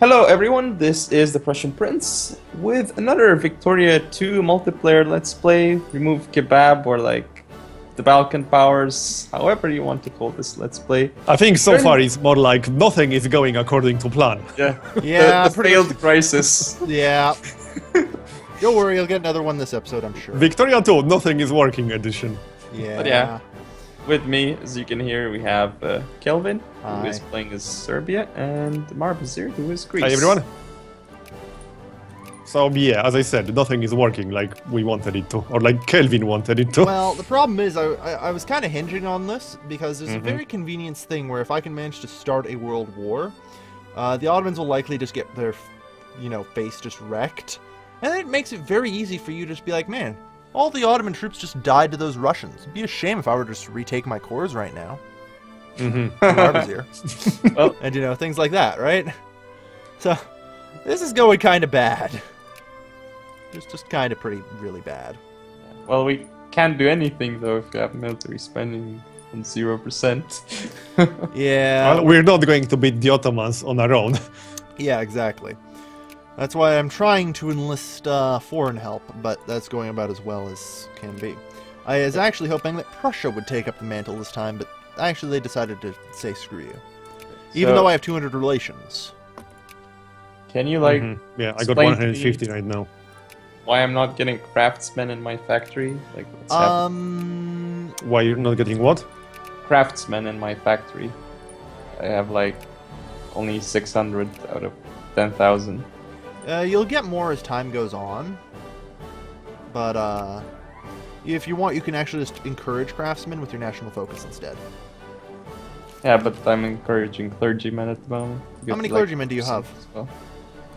Hello everyone, this is the Prussian Prince with another Victoria 2 multiplayer Let's Play, Remove Kebab, or like the Balkan powers, however you want to call this Let's Play. I think so far it's more like nothing is going according to plan. Yeah, Yeah, the failed crisis. Yeah. Don't worry, you'll get another one this episode, I'm sure. Victoria 2, nothing is working edition. Yeah. But yeah, with me, as you can hear, we have Kelvin, who Hi. is playing as Serbia, and Marbazir, who is Greece. Hi everyone. So yeah, as I said, nothing is working like we wanted it to, or like Kelvin wanted it to. Well, the problem is I was kind of hinging on this because there's a very convenience thing where if I can manage to start a world war, the Ottomans will likely just get their, face just wrecked. And it makes it very easy for you to just be like, man, all the Ottoman troops just died to those Russians. It'd be a shame if I were to just retake my cores right now. Marbazir. Well, And, things like that, right? So, this is going kind of bad. It's just kind of really bad. well, we can't do anything though if you have military spending on 0%. Yeah. Well, we're not going to beat the Ottomans on our own. Yeah, exactly. That's why I'm trying to enlist foreign help, but that's going about as well as can be. I was actually hoping that Prussia would take up the mantle this time, but actually they decided to say screw you. Even So- though I have 200 relations. Can you like Yeah, I got explain to me 150 right now. why I'm not getting craftsmen in my factory? Like what's happening? Why you're not getting what? Craftsmen in my factory. I have like only 600 out of 10,000. You'll get more as time goes on, but if you want, you can actually just encourage craftsmen with your national focus instead. Yeah, but I'm encouraging clergymen at the moment. How many clergymen do you have? As well.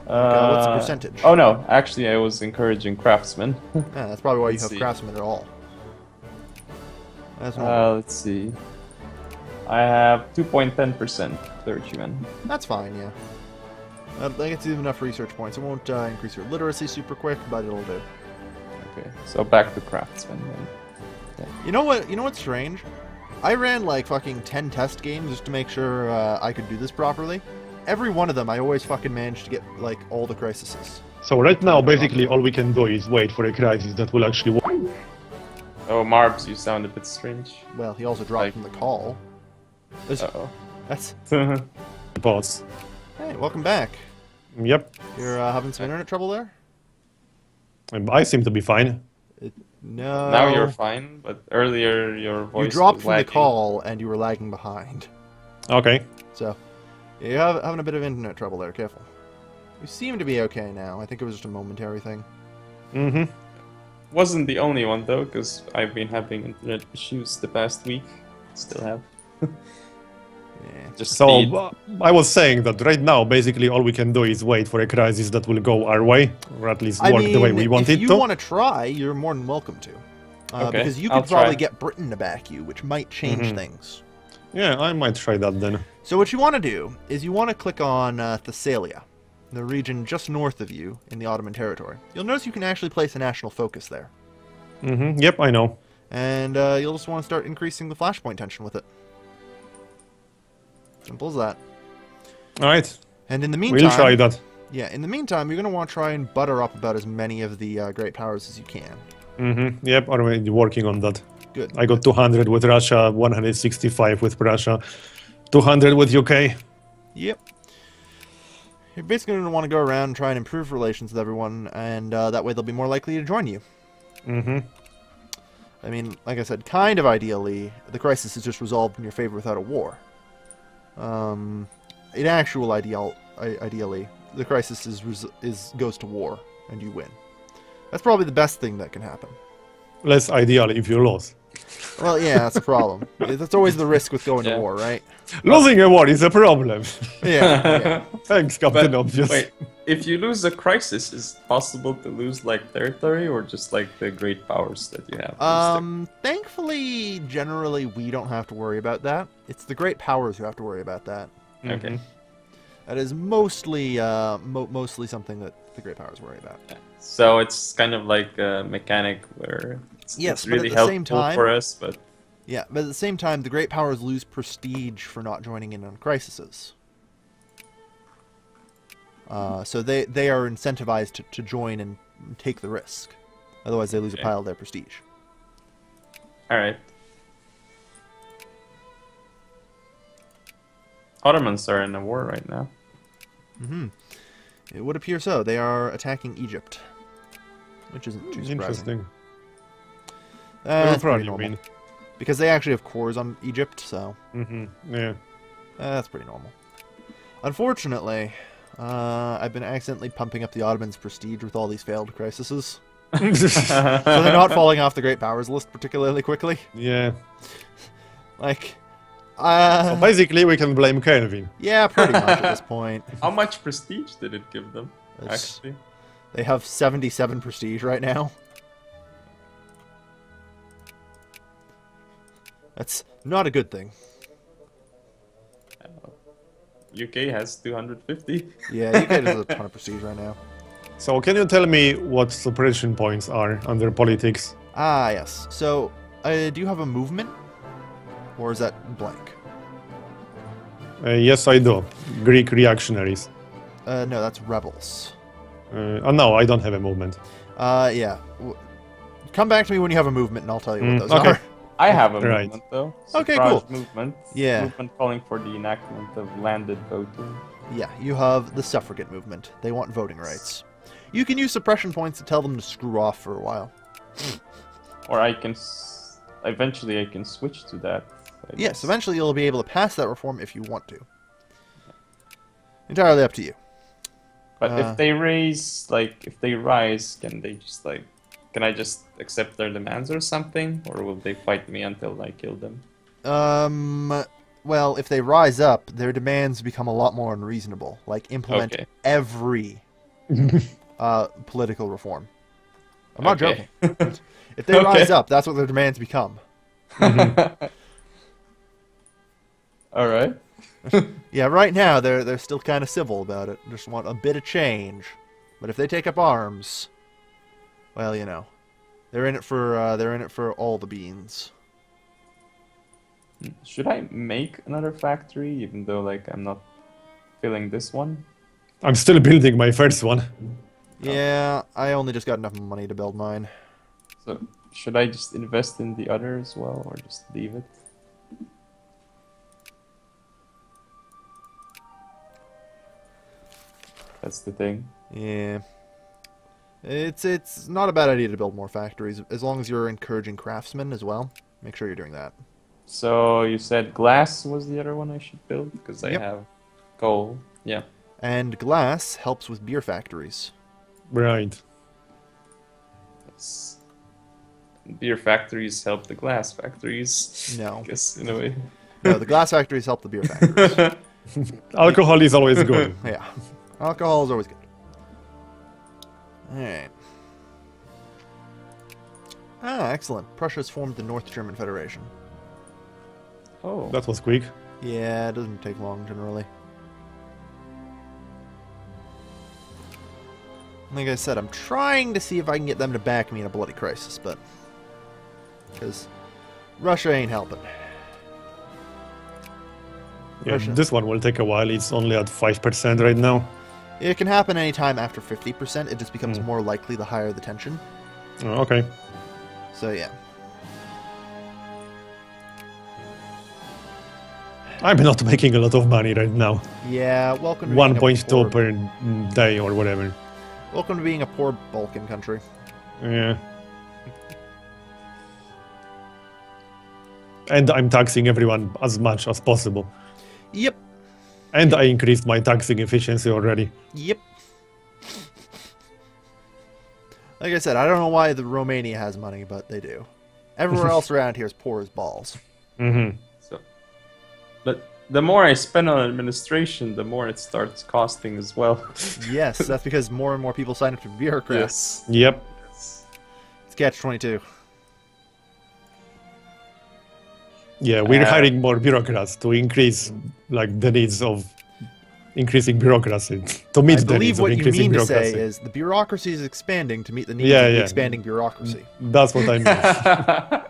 What's the percentage? Oh no, actually I was encouraging craftsmen. Yeah, that's probably why you Let's have see. craftsmen at all. That's normal. Let's see. I have 2.10% clergymen. That's fine, yeah. That gets you enough research points. It won't increase your literacy super quick, but it'll do. Okay, so back to craftsmen then. You know what? You know what's strange? I ran like fucking 10 test games just to make sure I could do this properly. Every one of them, I always fucking managed to get like all the crises. So right now, basically all we can do is wait for a crisis that will actually work. Oh, Marbs, you sound a bit strange. Well, he also dropped from the call. Uh-oh. That's. Boss. Hey, welcome back. Yep. You're having some internet trouble there? I seem to be fine. No. Now you're fine, but earlier your voice You dropped was from the lagging. call and you were lagging behind. Okay. So, yeah, you're having a bit of internet trouble there. Careful. You seem to be okay now. I think it was just a momentary thing. Wasn't the only one though, because I've been having internet issues the past week. Still have. Yeah. Just So speed. I was saying that right now, basically all we can do is wait for a crisis that will go our way, or at least work the way we want if it you to. want to try, you're more than welcome to. Okay, Because you I'll could probably try. get Britain to back you, which might change things. Yeah, I might try that then. So what you want to do is you want to click on Thessalia, the region just north of you in the Ottoman territory. You'll notice you can actually place a national focus there. Yep, I know. And you'll just want to start increasing the flashpoint tension with it. Simple as that. Alright, And in the meantime... we'll try that. Yeah, in the meantime, you're going to want to try and butter up about as many of the great powers as you can. Yep, already working on that. Good. I got 200 with Russia, 165 with Russia, 200 with UK. Yep. You're basically going to want to go around and try and improve relations with everyone, and that way they'll be more likely to join you. I mean, like I said, kind of ideally, the crisis is just resolved in your favor without a war. In actual ideally, the crisis goes to war, and you win. That's probably the best thing that can happen. Less ideal if you lose. Well, yeah, that's a problem. That's always the risk with going Yeah. to war, right? Losing a war is a problem. Yeah. Thanks, Captain But Obvious. wait, if you lose a crisis, is it possible to lose like territory or just like the great powers that you have? Thankfully, generally, we don't have to worry about that. It's the great powers who have to worry about that. Okay. That is mostly, mostly something that the great powers worry about. So it's kind of like a mechanic where Yes, it's but at really the helpful same time- for us, but Yeah, but at the same time, the great powers lose prestige for not joining in on crises. So they are incentivized to join and take the risk. Otherwise, they lose a pile of their prestige. All right. Ottomans are in a war right now. Mm-hmm. It would appear so. They are attacking Egypt, which isn't too surprising. Interesting. That's Where pretty you normal. mean? Because they actually have cores on Egypt, so Yeah. that's pretty normal. Unfortunately, I've been accidentally pumping up the Ottomans' prestige with all these failed crises. So they're not falling off the Great Powers list particularly quickly. Yeah. Like, So basically, we can blame Kelvin. yeah, pretty much at this point. How much prestige did it give them? It's- Actually, They have 77 prestige right now. That's not a good thing. UK has 250. Yeah, you guys have a ton of prestige right now. So can you tell me what suppression points are under politics? Ah, yes. So, do you have a movement? Or is that blank? Yes, I do. Greek reactionaries. No, that's rebels. No, I don't have a movement. Yeah. Come back to me when you have a movement and I'll tell you what those okay. are. I have a Right. movement though. Okay, Suffrage cool. Movement. Yeah. Movement calling for the enactment of landed voting. Yeah, you have the suffragette movement. They want voting rights. You can use suppression points to tell them to screw off for a while. Or I can, eventually I can switch to that. I Yes, guess. eventually you'll be able to pass that reform if you want to. Entirely up to you. But if they raise, like, if they rise, can they just like, can I just accept their demands or something, or will they fight me until I kill them? Well, if they rise up, their demands become a lot more unreasonable. Like, implement Okay. every political reform. I'm not Okay. joking. If they Okay. rise up, that's what their demands become. All right. Yeah, right now they're still kind of civil about it. Just want a bit of change. But if they take up arms, well, you know, they're in it for all the beans. Should I make another factory, even though like I'm not filling this one? I'm still building my first one. Yeah, I only just got enough money to build mine. So should I just invest in the other as well, or just leave it? That's the thing. Yeah. It's not a bad idea to build more factories, as long as you're encouraging craftsmen as well. Make sure you're doing that. So you said glass was the other one I should build, because I Yep. have coal. Yeah. And glass helps with beer factories. Right. Yes. Beer factories help the glass factories. No. I guess in a way. No, the glass factories help the beer factories. Alcohol is always good. Yeah. Alcohol is always good. Alright. Ah, excellent. Prussia has formed the North German Federation. Oh. That was quick. Yeah, it doesn't take long generally. Like I said, I'm trying to see if I can get them to back me in a bloody crisis, but... because Russia ain't helping. Yeah, Russia. this one will take a while. It's only at 5% right now. It can happen anytime after 50%. It just becomes more likely the higher the tension. Oh, okay. So yeah. I'm not making a lot of money right now. Yeah, welcome to being a 1.2 poor, per day or whatever. welcome to being a poor Balkan country. Yeah. And I'm taxing everyone as much as possible. Yep. And I increased my taxing efficiency already. Yep. Like I said, I don't know why the Romania has money, but they do. Everywhere else around here is poor as balls. Mm-hmm. So, but the more I spend on administration, the more it starts costing as well. Yes, that's because more and more people sign up to be bureaucrats. Yes. Yep. Yes. It's catch-22. Yeah, we're hiring more bureaucrats to increase like the needs of increasing bureaucracy. To meet I the believe needs of what you increasing mean to bureaucracy. say is the bureaucracy is expanding to meet the needs Yeah, of the yeah. expanding bureaucracy. That's what I mean. I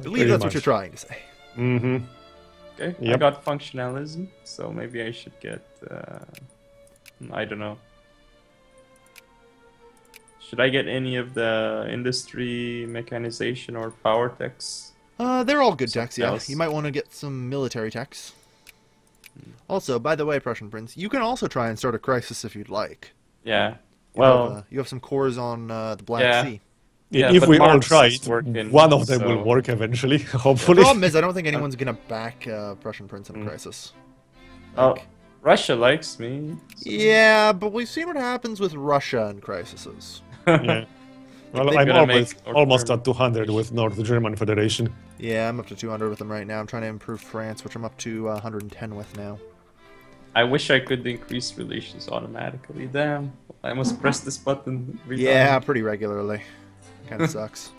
believe Pretty that's what much. you're trying to say. Mm-hmm. Okay, I Yep. got functionalism, so maybe I should get I don't know. Should I get any of the industry, mechanization, or power techs? They're all good techs, yeah. else? You might want to get some military techs. Also, by the way, Prussian Prince, you can also try and start a crisis if you'd like. Yeah. Well, you have some cores on the Black yeah. Sea. Yeah, if but we all Marx try is it, working, one of them so- will work eventually, The hopefully. problem is, I don't think anyone's gonna back Prussian Prince in a crisis. Oh, Like, Russia likes me. so- yeah, but we've seen what happens with Russia in crises. Yeah. Well, They've I'm gotta almost make at 200 with North German Federation. Yeah, I'm up to 200 with them right now. I'm trying to improve France, which I'm up to 110 with now. I wish I could increase relations automatically. Damn, I must press this button every Yeah, time. pretty regularly. Kind of sucks.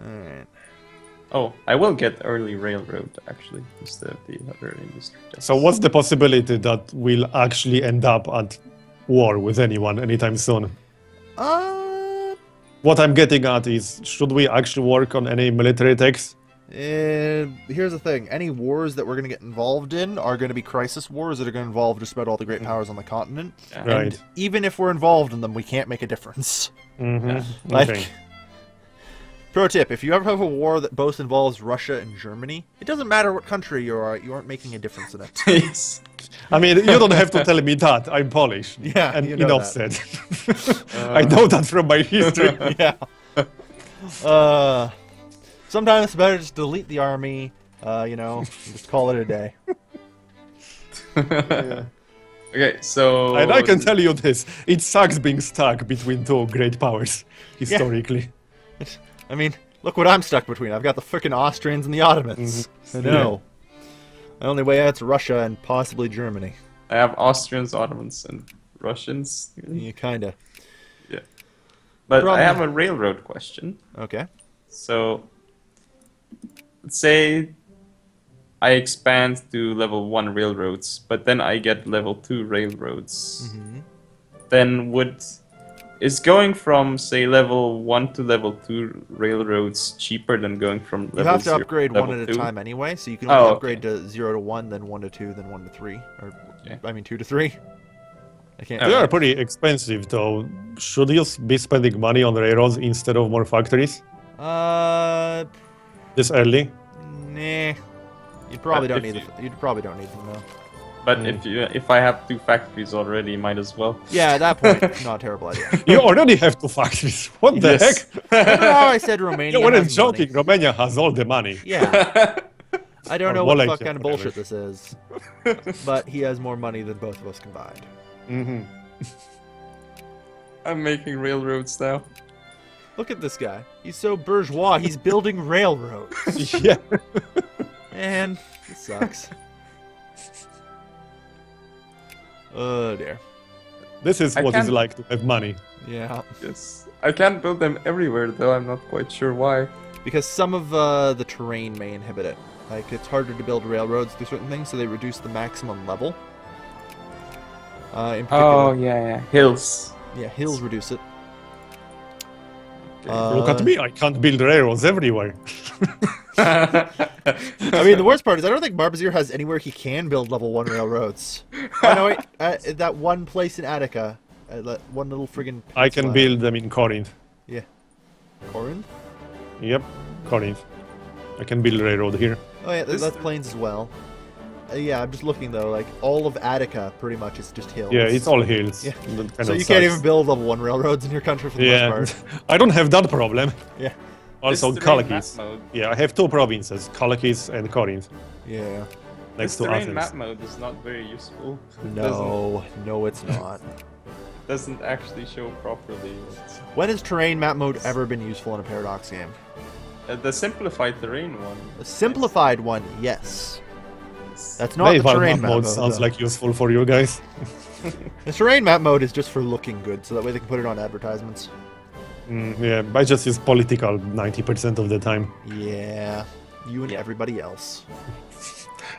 Alright. Oh, I will get early railroad actually instead of the other industry. So what's the possibility that we'll actually end up at war with anyone anytime soon? What I'm getting at is, should we actually work on any military techs? Here's the thing. Any wars that we're going to get involved in are going to be crisis wars that are going to involve just about all the great powers on the continent. Yeah. Right. And even if we're involved in them, we can't make a difference. Mm-hmm. Like, Okay. pro tip, if you ever have a war that both involves Russia and Germany, it doesn't matter what country you aren't making a difference in it. Yes. I mean, you don't have to tell me that. I'm Polish. Yeah, and you know enough that. said. I know that from my history. Yeah. Sometimes it's better just delete the army, and just call it a day. Okay, so And I can tell you this, it sucks being stuck between two great powers, historically. I mean, look what I'm stuck between. I've got the frickin' Austrians and the Ottomans. I know. The only way out's Russia and possibly Germany. I have Austrians, Ottomans, and Russians. Yeah, kinda. Yeah. But Problem- I have a railroad question. Okay. So, let's say I expand to level 1 railroads, but then I get level 2 railroads. Then is going from, say, level 1 to level 2 railroads cheaper than going from level You have to 0 upgrade level one at a 2? time anyway, so you can only Oh, okay. upgrade to 0 to 1, then 1 to 2, then 1 to 3. Or, Okay. I mean, 2 to 3. I can't. They are pretty expensive, though. Should you be spending money on railroads instead of more factories this early? Nah. You probably But don't if need you probably don't need them though. But if I have 2 factories already, might as well. Yeah, at that point, not a terrible idea. You already have 2 factories. What the Yes. heck? Remember how I said Romania? You weren't has money? joking. Romania has all the money. Yeah. I don't Or know what the Wallachia, fuck kind of whatever. bullshit this is, but he has more money than both of us combined. Mm-hmm. I'm making railroads now. Look at this guy. He's so bourgeois. He's building railroads. Yeah. Man, it sucks. Oh dear. This is I what it's can't- like to have money. Yeah. Yes. I can't build them everywhere, though. I'm not quite sure why. Because some of the terrain may inhibit it. Like, it's harder to build railroads through certain things, so they reduce the maximum level. In particular, Oh, yeah. Hills. yeah, hills reduce it. Look at me. I can't build railroads everywhere. I mean, the worst part is I don't think Barbazir has anywhere he can build level 1 railroads. Oh, no, wait. That one place in Attica. That one little friggin' I can peninsula. build them in Corinth. Yeah. Corinth? Yep, Corinth. I can build a railroad here. Oh, yeah, This- that's plains as well. Yeah, I'm just looking, though. Like, all of Attica pretty much is just hills. Yeah, it's all hills. Yeah. That kind So of you can't sucks. even build level 1 railroads in your country for the Yeah, most part. I don't have that problem. Yeah. Also, This terrain Kalakis. map mode- Yeah, I have 2 provinces, Kalakis and Corinth, Yeah. next This to terrain Athens. map mode is not very useful. It No, it's not. doesn't actually show properly. When has terrain map mode ever been useful in a Paradox game? The simplified terrain one. A simplified one, yes. That's not the Naval terrain map mode though. sounds like useful for you guys. The terrain map mode is just for looking good, so that way they can put it on advertisements. Yeah, I just use political 90% of the time. Yeah, you and everybody else.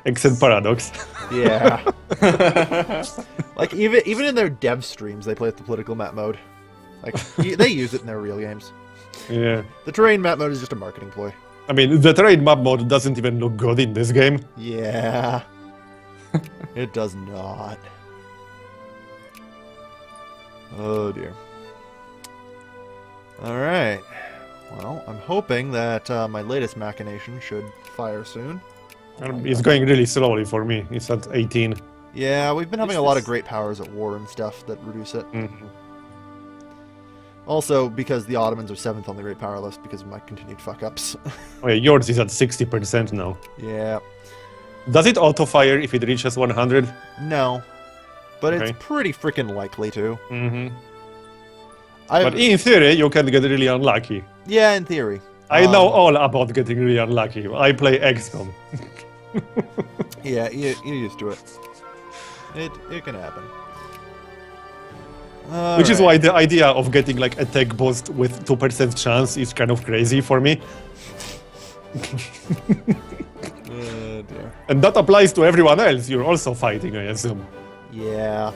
Except Paradox. Yeah. Like even in their dev streams, they play with the political map mode. Like they use it in their real games. Yeah. The terrain map mode is just a marketing ploy. I mean, the terrain map mode doesn't even look good in this game. Yeah. It does not. Oh dear. Alright. Well, I'm hoping that my latest machination should fire soon. It's going really slowly for me. It's at 18. Yeah, we've been having a lot of great powers at war and stuff that reduce it. Also, because the Ottomans are 7th on the great power list because of my continued fuck-ups. Oh yeah, yours is at 60% now. Yeah. Does it auto-fire if it reaches 100? No. But Okay. it's pretty freaking likely to. But in theory, you can get really unlucky. Yeah, in theory. I know all about getting really unlucky. I play XCOM. Yeah, you're used to it. It can happen. Which is why the idea of getting like a tech boost with 2% chance is kind of crazy for me. Dear. And that applies to everyone else you're also fighting, I assume. Yeah.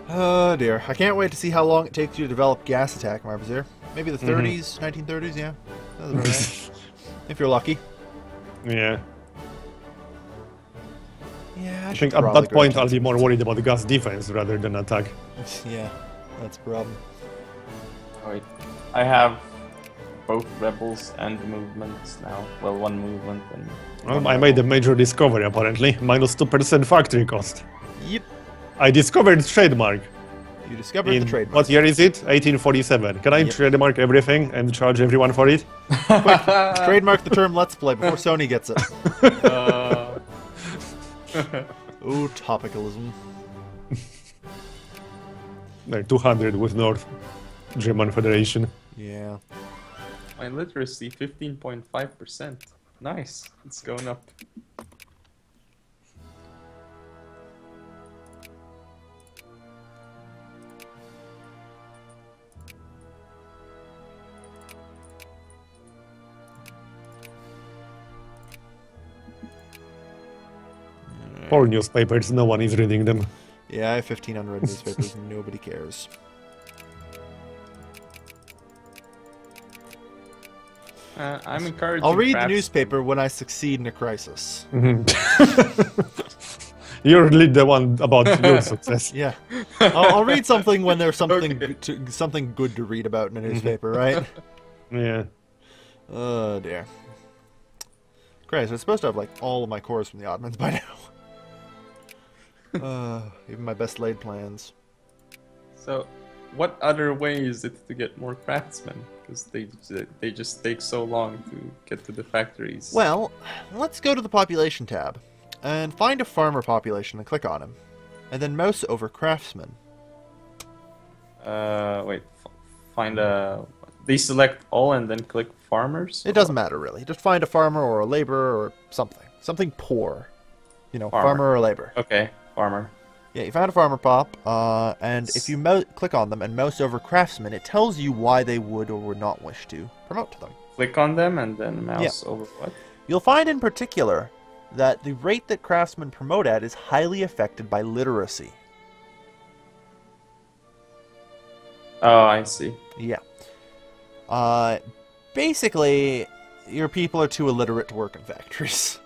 Oh dear. I can't wait to see how long it takes you to develop gas attack, Marvizier. Maybe the 30s, 1930s, yeah. That's about right. If you're lucky. Yeah. Yeah, I think at that point I'll be more worried about the gas defense rather than attack. Yeah, that's a problem. Wait, I have both rebels and movements now. Well, one movement and. Well, I made a major discovery apparently. Minus 2% factory cost. Yep. I discovered trademark. You discovered the trademark. What year is it? 1847. Can I trademark everything and charge everyone for it? Quick, trademark the term "Let's Play" before Sony gets it. Ooh, topicalism. Like 200 with North German Federation. Yeah. My literacy 15.5%. Nice. It's going up. Poor newspapers, no one is reading them. Yeah, I have 15 unread newspapers. Nobody cares. I'm encouraged. I'll read the newspaper when I succeed in a crisis. You're the one about your success. Yeah, I'll read something when there's something something good to read about in a newspaper, right? Yeah. Oh dear. Christ, I'm supposed to have like all of my cores from the Ottomans by now. Even my best laid plans. So, what other way is it to get more craftsmen? Because they just take so long to get to the factories. Well, let's go to the population tab and find a farmer population and click on him, and then mouse over craftsmen. Wait, find a. They select all and then click farmers. It doesn't matter really. Just find a farmer or a laborer or something poor. You know, farmer or labor. Okay. Farmer. Yeah, you found a farmer pop, and if you click on them and mouse over craftsmen, it tells you why they would or would not wish to promote to them. Click on them and then mouse over what? You'll find in particular that the rate that craftsmen promote at is highly affected by literacy. Oh, I see. Yeah. Basically, your people are too illiterate to work in factories.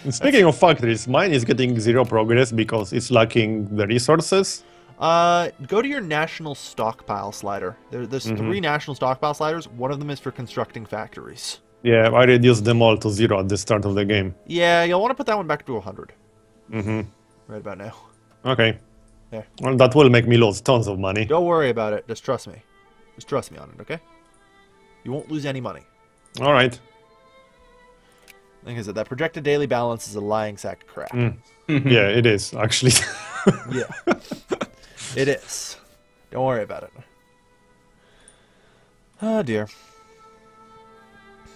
Speaking of factories, mine is getting 0 progress because it's lacking the resources. Go to your national stockpile slider. There's 3 national stockpile sliders. One of them is for constructing factories. Yeah, I reduced them all to 0 at the start of the game. Yeah, you'll want to put that one back to 100. Right about now. Okay. There. Well, that will make me lose tons of money. Don't worry about it. Just trust me. Just trust me on it, okay? You won't lose any money. All right. Like I said, that projected daily balance is a lying sack of crap. Yeah, it is, actually. Yeah. It is. Don't worry about it. Oh, dear.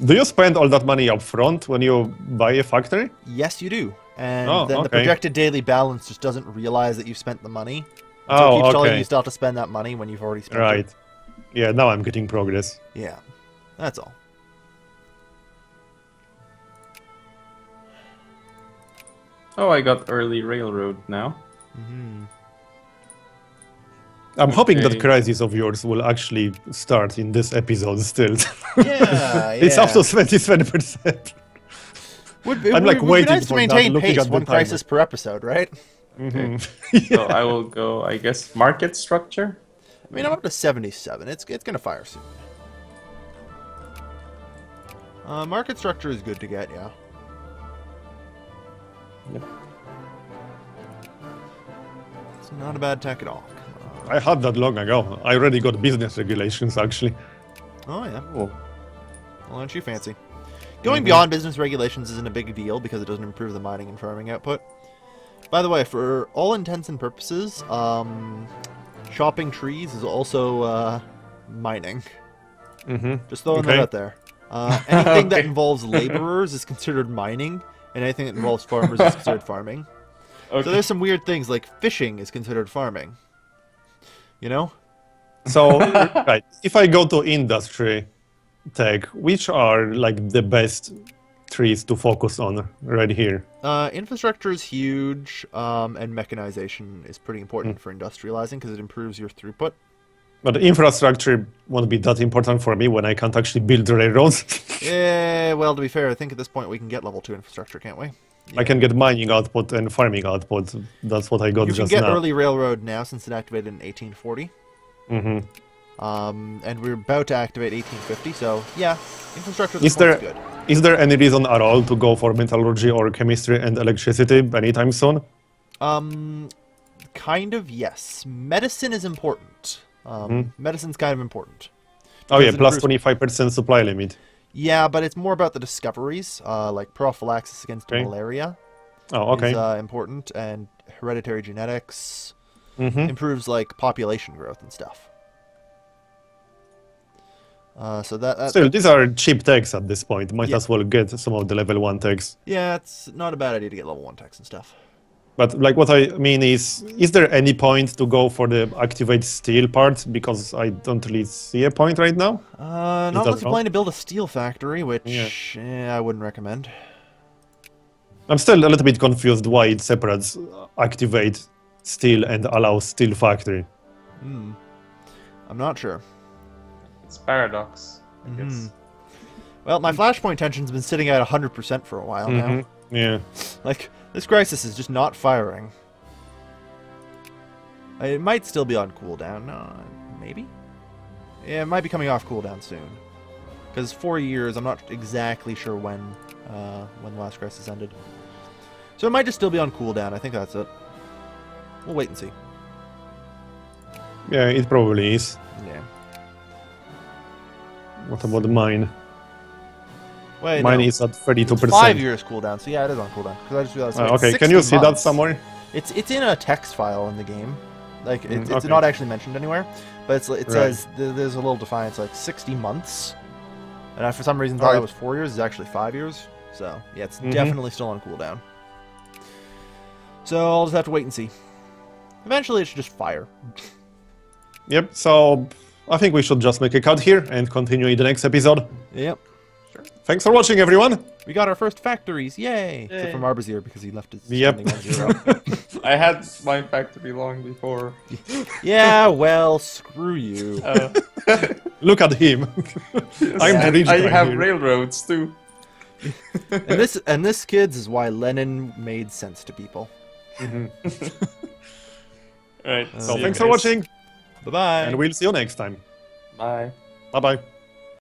Do you spend all that money up front when you buy a factory? Yes, you do. And then the projected daily balance just doesn't realize that you've spent the money. So it keeps telling you still have to spend that money when you've already spent it. Right. Yeah, now I'm getting progress. Yeah. That's all. Oh, I got early railroad now. I'm hoping that crisis of yours will actually start in this episode still. Yeah, It's up to 27%. I'm like would be waiting nice to for maintain that, looking pace, at the one crisis timer. per episode, right? Okay. Yeah. So I will go, I guess, market structure. I mean, I'm up to 77. It's gonna fire soon. Market structure is good to get, yeah. Yep. It's not a bad tech at all. I had that long ago. I already got business regulations, actually. Oh yeah. Cool. Well, aren't you fancy? Going beyond business regulations isn't a big deal because it doesn't improve the mining and farming output. By the way, for all intents and purposes, chopping trees is also mining. Just throwing that out there. Anything that involves laborers is considered mining, and anything that involves farmers is considered farming. Okay. So there's some weird things, like fishing is considered farming. You know? So, right, if I go to industry tech, which are like the best trees to focus on right here? Infrastructure is huge, and mechanization is pretty important for industrializing because it improves your throughput. But infrastructure won't be that important for me when I can't actually build railroads. Yeah, well, to be fair, I think at this point we can get level 2 infrastructure, can't we? Yeah. I can get mining output and farming output. That's what I got You can just get now. early railroad now since it activated in 1840. And we're about to activate 1850, so yeah, infrastructure at this point is good. Is there any reason at all to go for metallurgy or chemistry and electricity anytime soon? Kind of, yes. Medicine is important. Medicine's kind of important. Oh yeah, Because plus it improves- 25% supply limit. Yeah, but it's more about the discoveries, like prophylaxis against malaria Oh, okay. is important, and hereditary genetics improves like population growth and stuff. So that Still, these are cheap techs at this point. Might Yeah. as well get some of the level 1 techs. yeah, it's not a bad idea to get level 1 techs and stuff. But like what I mean is there any point to go for the activate steel part? Because I don't really see a point right now. Not that unless you're wrong? planning to build a steel factory, which I wouldn't recommend. I'm still a little bit confused why it separates activate steel and allow steel factory. I'm not sure. It's paradox, I guess. Well, my flashpoint tension's been sitting at 100% for a while now. Yeah. Like, this crisis is just not firing. It might still be on cooldown. Maybe? Yeah, it might be coming off cooldown soon. Because 4 years, I'm not exactly sure when the last crisis ended. So it might just still be on cooldown. I think that's it. We'll wait and see. Yeah, it probably is. Yeah. What about mine? Wait, Mine no. is at 32%. 5 years cooldown, so yeah, it is on cooldown. Because I just realized. it's Okay, 60 can you see that months. somewhere? It's in a text file in the game. Like it's okay. not actually mentioned anywhere, but it Right. says there's a little defiance like 60 months, and I for some reason thought Alright. it was 4 years. It's actually 5 years. So yeah, it's definitely still on cooldown. So I'll just have to wait and see. Eventually, it should just fire. Yep, so I think we should just make a cut here and continue in the next episode. Yep. Thanks for watching, everyone! We got our first factories. Yay! Except Yay. for Marbazier because he left his Yep. standing on 0. I had my factory long before. Yeah, well, screw you. Look at him. I'm the rich I guy have here. railroads too. and this, kids, is why Lenin made sense to people. Alright, So see you thanks for guys. watching, Bye bye. and we'll see you next time. Bye. Bye-bye.